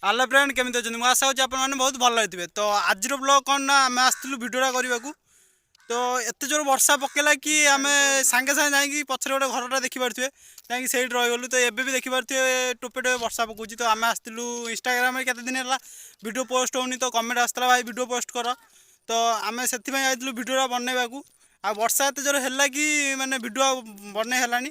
आला फ्रेंड केमी अच्छे मुझे आशा होची बहुत भल रही तो आज ब्लॉग कौन ना आम आसलु भिडियोटा करने को तो एत जोर वर्षा पकेला कि आम सांगे सांगे जाकि पचर गोटे घरटा देखिपे जाकि से रहीगलु तो एबे भी देखिपे टोपे टोपे वर्षा पकाउची तो आम आसलु इंस्टाग्राम केते दिन है वीडियो पोस्ट होनी तो कमेंट आसला भाई वीडियो पोस्ट कर तो आम से भिडियोटा बनवाक आ वर्षा एत जोर है कि माने भिडियो बनई है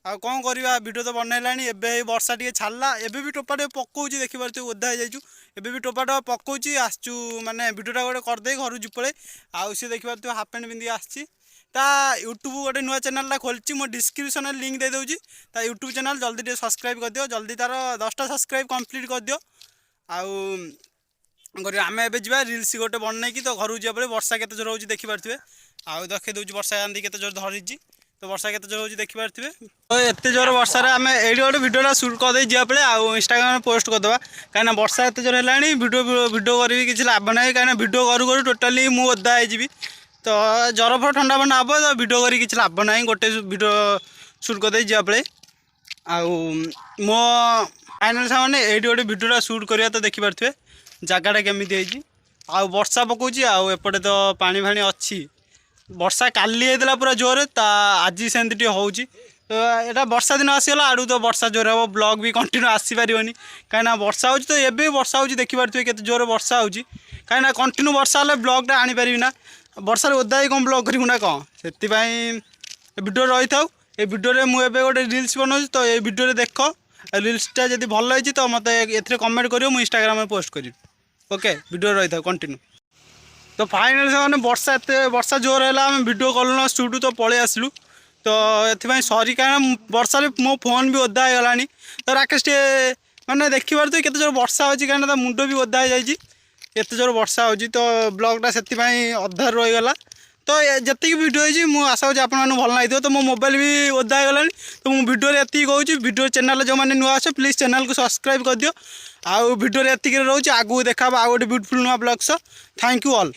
आ कौन करवा वीडियो तो बनैला एबे वर्षा टे छाड़ा एबे भी टोपा पकाउँ देखिपे ओदा हो एबे भी टोपा पकाउँ आसचु माने वीडियोटा गोटे करदे घर जुपड़े आउ सी देखिपे हाफ पैंट पिंधि आसी यूट्यूब गोटे नुआ चैनल खोलची मो डिस्क्रिप्शन लिंक दे दूँगी ता यूट्यूब चैनल जल्दी टे सब्सक्राइब कर दियो जल्दी तार 10टा सब्सक्राइब कंप्लीट कर दियो आउ आम एबे जा रिल्स गोटे बनई कि तो घर जाए वर्षा केते जोर हो देखिपे आउ देखे दूँ वर्षा आंधी केते जोर धरी तो वर्षा केते जोर हो देखिपे तो एत जोर वर्षा आम ये गोटे भिडियोटा सुट करदे जापे आउ इंस्टाग्राम पोस्ट करदे कहीं वर्षा एत जोर है भिडियो करी किसी लाभ ना कहीं भिडियो करू करू टोटाली मुझे ओदा हो तो जर फर ठंडा फंडा हम तो भिडियो करी किसी लाभ ना गोटे भिडियो सुट करदे जापे आउ मो फाइनाल सामने ये गोटे भिडियोटा सुट करवा तो देखिपे जगटा केमी आउ वर्षा पकाउची आउ एपटे तो पानी फाणी अच्छी वर्षा काली होता पूरा जोर आज सेमती हो तो यहाँ वर्षा दिन आसीगला आड़ू तो वर्षा जोर हम ब्लॉग भी कंटिन्यू आसीपार कहीं वर्षा हो तो ये वर्षा हो देखिपे केते जोर वर्षा हो कहीं कंटिन्यू वर्षा हेल्ले ब्लॉगटा आनीपारि ना वर्षा ओदा कौन ब्लॉग करूँ ना कौन से भिडियो रही था ये भिडियो मुझे गोटे रिल्स बनाऊँ तो ये भिडियो देख रिल्सटा जब भल होती तो मत ए कमेंट कर इंस्टाग्राम में पोस्ट करी ओके भिडियो रही था कंटिन्यू तो फाइनाल से वर्षा एत वर्षा जोर है आम भिडियो कलु स्टूडियो तो पलि आसलु तो ये सरी कहीं वर्षा मो फोन भी ओदा होगा तो राकेश टे मैंने देखिपार तो केते जोर वर्षा हो कहीं मुंड भी ओदा हो जाते जोर वर्षा हो तो ब्लॉगटा से अधार रहीगला तो जी भिडियो हो आशा हो भल लगे तो मो मोबाइल भी ओदा होगा तो मुझे भिडियो ये कहूँ भिडियो चैनल जो मैंने नुआ अच्छे प्लीज चैनल को सब्सक्राइब कर दियो आउ भिडियो ये रोचे आगू देखा आउ गोटे ब्यूटीफुल नुआ blog so thank you all.